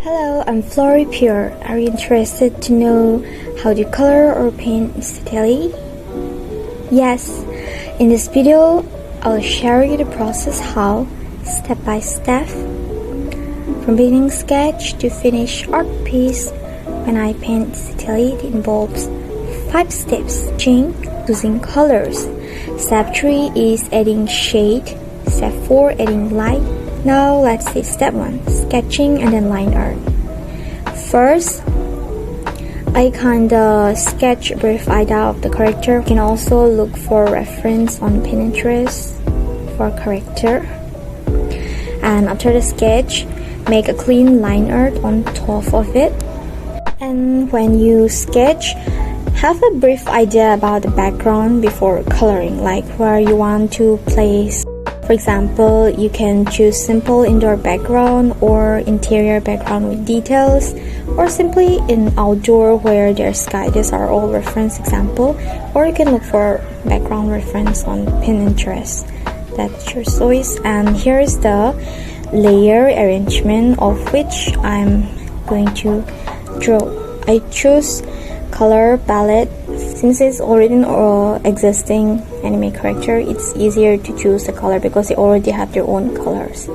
Hello, I'm Flori Pure. Are you interested to know how to color or paint steadily? Yes, in this video, I'll share you the process how, step by step, from beginning sketch to finish art piece. When I paint steadily, it involves 5 steps. Choosing colors. Step 3 is adding shade. Step 4, adding light. Now let's see step 1, sketching and then line art. First, I kinda sketch a brief idea of the character. You can also look for reference on Pinterest for character. And after the sketch, make a clean line art on top of it. And when you sketch, have a brief idea about the background before coloring, like where you want to place. For example, you can choose simple indoor background or interior background with details, or simply in outdoor where there's sky. These are all reference example, or you can look for background reference on Pinterest. That's your choice. And here's the layer arrangement of which I'm going to draw. I choose color palette. Since it's already an existing anime character, it's easier to choose the color because they already have their own colors.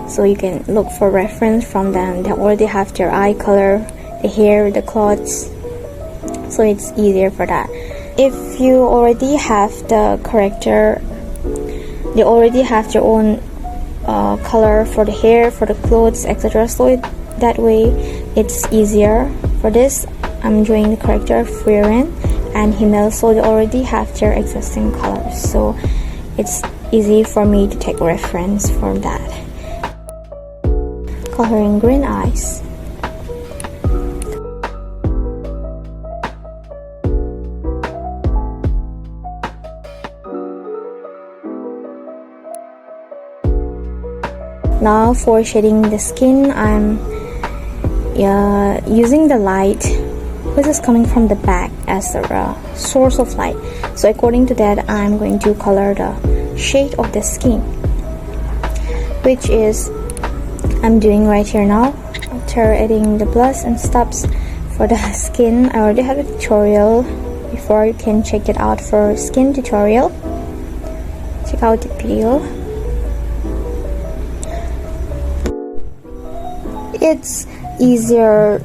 So you can look for reference from them. They already have their eye color, the hair, the clothes. So it's easier for that. If you already have the character, they already have their own color for the hair, for the clothes, etc. So that way it's easier. For this, I'm drawing the character of Frieren and Himmel, so they already have their existing colors, so it's easy for me to take reference from that. Coloring green eyes. Now for shading the skin, I'm using the light which is coming from the back as a source of light. So according to that, I'm going to color the shade of the skin, which is I'm doing right here now. After adding the blush and stops for the skin, I already have a tutorial before. You can check it out for skin tutorial. Check out the video. It's easier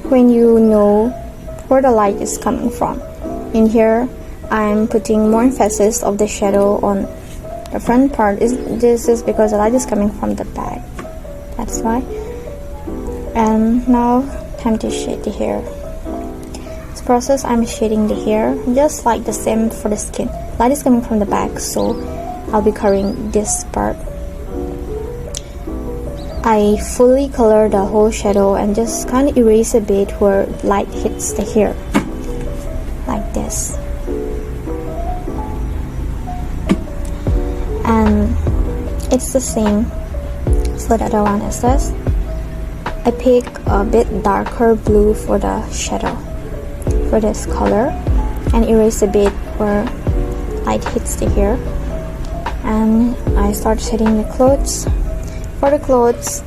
when you know where the light is coming from. In here, I'm putting more emphasis of the shadow on the front part. This is because the light is coming from the back. That's why. And now, time to shade the hair. This process, I'm shading the hair, just like the same for the skin. Light is coming from the back, so I'll be coloring this part. I fully color the whole shadow and just kind of erase a bit where light hits the hair, like this. And it's the same for the other one as this. I pick a bit darker blue for the shadow for this color and erase a bit where light hits the hair. And I start shading the clothes. For the clothes,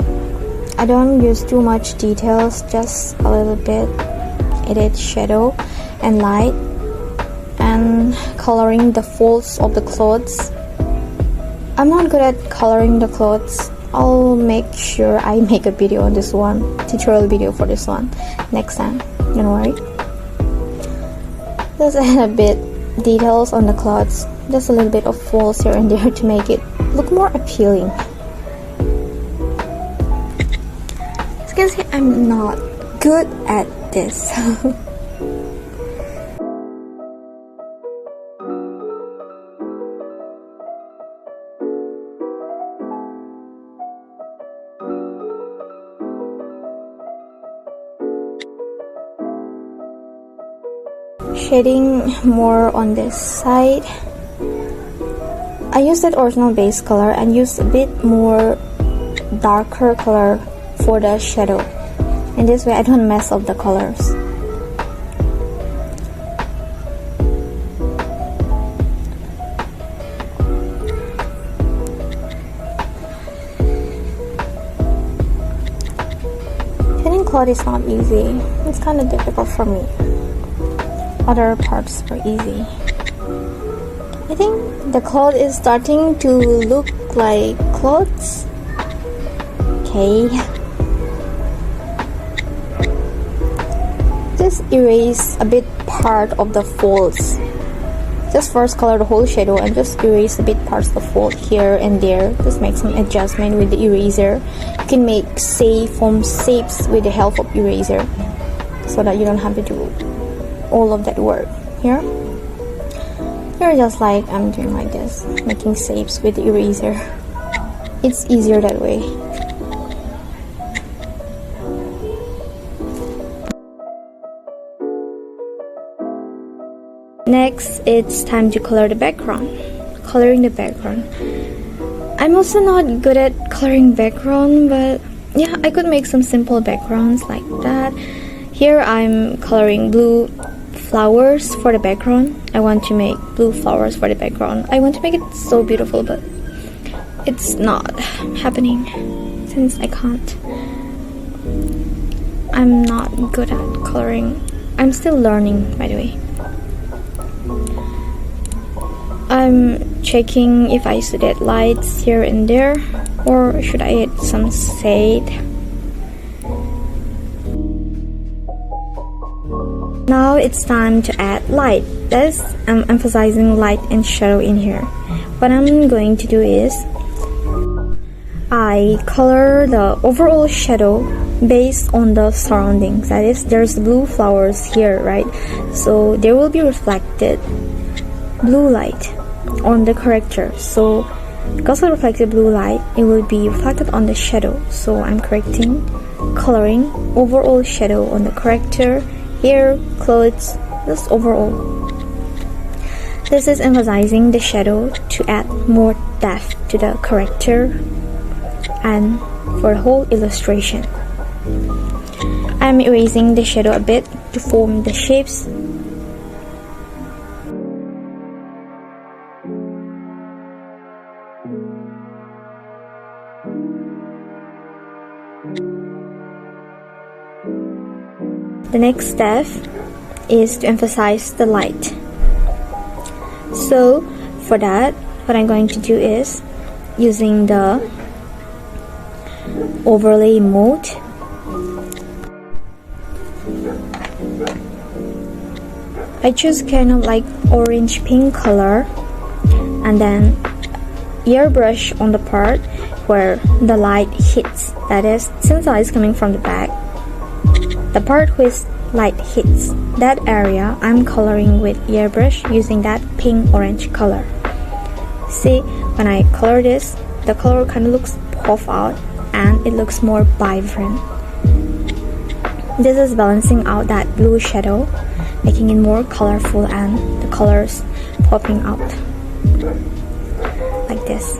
I don't use too much details, just a little bit. Edit shadow and light and coloring the folds of the clothes. I'm not good at coloring the clothes. I'll make sure I make a video on this one, tutorial video for this one next time, don't worry. Just add a bit details on the clothes, just a little bit of folds here and there to make it look more appealing. You can see I'm not good at this. Shading more on this side. I use that original base color and use a bit more darker color for the shadow. In this way I don't mess up the colors. Painting cloth is not easy. It's kind of difficult for me. Other parts are easy. I think the cloth is starting to look like clothes. Okay. Just erase a bit part of the folds. Just first color the whole shadow and just erase a bit parts of the fold here and there. Just make some adjustment with the eraser. You can make form shapes with the help of eraser, so that you don't have to do all of that work here. You're just like I'm doing like this, making shapes with the eraser. It's easier that way. Next, it's time to color the background. Coloring the background. I'm also not good at coloring background, but yeah, I could make some simple backgrounds like that. Here I'm coloring blue flowers for the background. I want to make blue flowers for the background. I want to make it so beautiful, but it's not happening since I can't. I'm not good at coloring. I'm still learning, by the way. I'm checking if I should add lights here and there, or should I add some shade. Now it's time to add light. That's I'm emphasizing light and shadow in here. What I'm going to do is I color the overall shadow based on the surroundings. That is, there's blue flowers here, right? So there will be reflected blue light on the character. So because of reflected blue light, it will be reflected on the shadow. So I'm coloring overall shadow on the character, hair, clothes, just overall. This is emphasizing the shadow to add more depth to the character and for the whole illustration. I'm erasing the shadow a bit to form the shapes. The next step is to emphasize the light. So for that, what I'm going to do is using the overlay mode. I choose kind of like orange pink color, and then airbrush on the part where the light hits. That is, since the light is coming from the back, the part which light hits, that area I'm coloring with airbrush using that pink orange color. See, when I color this, the color kind of looks puff out and it looks more vibrant. This is balancing out that blue shadow, making it more colorful and the colors popping out like this.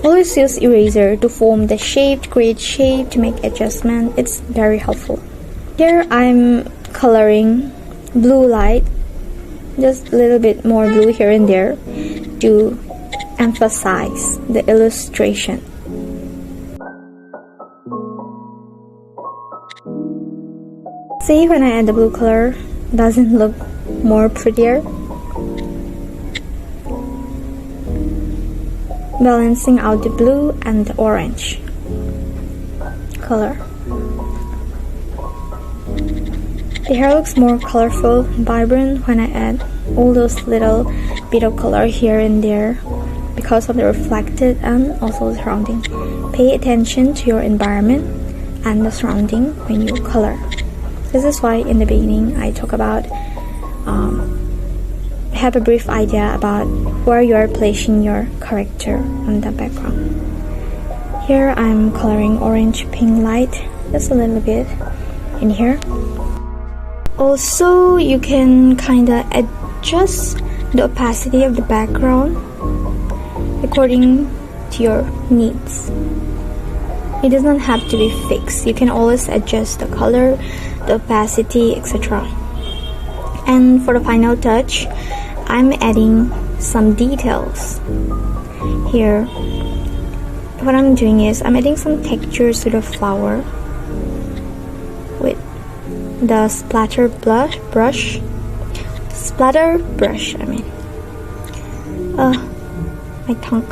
Always use eraser to form the shape, to create shape, to make adjustment. It's very helpful. Here I'm coloring blue light, just a little bit more blue here and there to emphasize the illustration. See, when I add the blue color, doesn't look more prettier? Balancing out the blue and the orange color. The hair looks more colorful, vibrant when I add all those little bit of color here and there because of the reflected and also the surrounding. Pay attention to your environment and the surrounding when you color. This is why in the beginning I talk about have a brief idea about where you are placing your character on the background. Here I'm coloring orange pink light, just a little bit in here. Also, you can kinda adjust the opacity of the background according to your needs. It does not have to be fixed. You can always adjust the color, the opacity, etc. And for the final touch, I'm adding some details here what I'm doing is I'm adding some textures to the flower with the splatter brush. I mean, my tongue.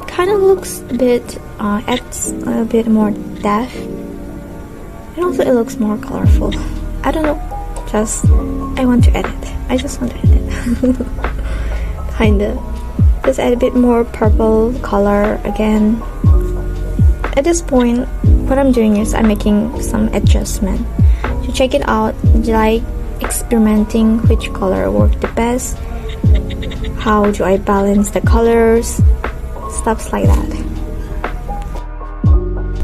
Kind of looks a bit, adds a little bit more depth, and also it looks more colorful. I don't know, just I want to edit. I just want to edit. Kinda. Just add a bit more purple color again. At this point, what I'm doing is I'm making some adjustment to check it out, like experimenting which color worked the best. How do I balance the colors? Stuff like that.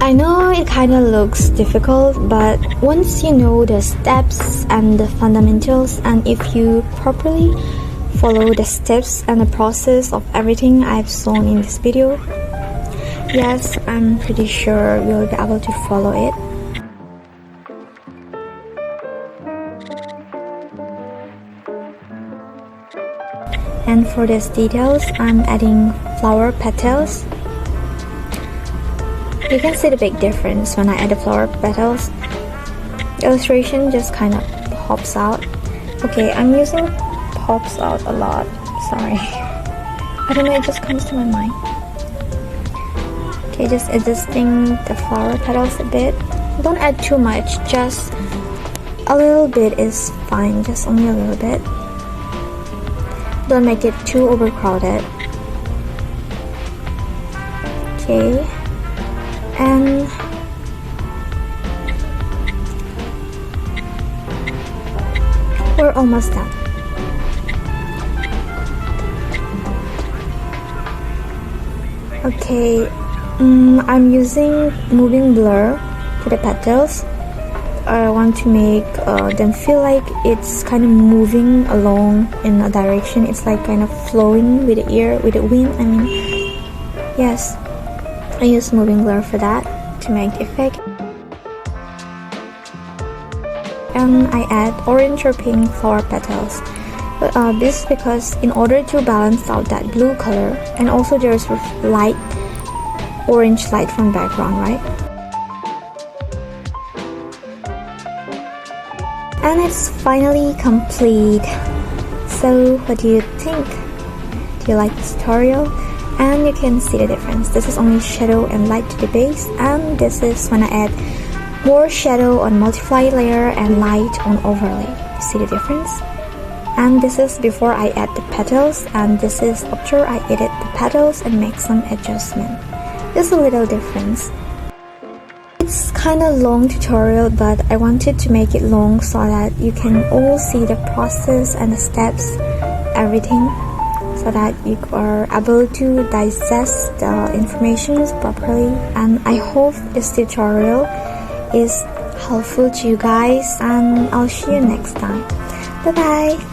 I know it kind of looks difficult, but once you know the steps and the fundamentals, and if you properly follow the steps and the process of everything I've shown in this video, yes, I'm pretty sure you'll be able to follow it. And for these details, I'm adding flower petals. You can see the big difference when I add the flower petals. The illustration just kind of pops out. Okay, I'm using pops out a lot. Sorry. I don't know, it just comes to my mind. Okay, just adjusting the flower petals a bit. Don't add too much, just a little bit is fine, just only a little bit. Don't make it too overcrowded. Okay, and we're almost done. Okay, I'm using moving blur for the petals. I want to make them feel like it's kind of moving along in a direction. It's like kind of flowing with the air, with the wind. I mean, yes, I use moving blur for that to make the effect. And I add orange or pink flower petals. This is because in order to balance out that blue color, and also there's orange light from background, right? And it's finally complete. So what do you think? Do you like this tutorial? And you can see the difference. This is only shadow and light to the base, and this is when I add more shadow on multiply layer and light on overlay. You see the difference? And this is before I add the petals, and this is after I edit the petals and make some adjustment. There's a little difference. It's kind of long tutorial, but I wanted to make it long so that you can all see the process and the steps, everything, so that you are able to digest the information properly. And I hope this tutorial is helpful to you guys, and I'll see you next time. Bye bye.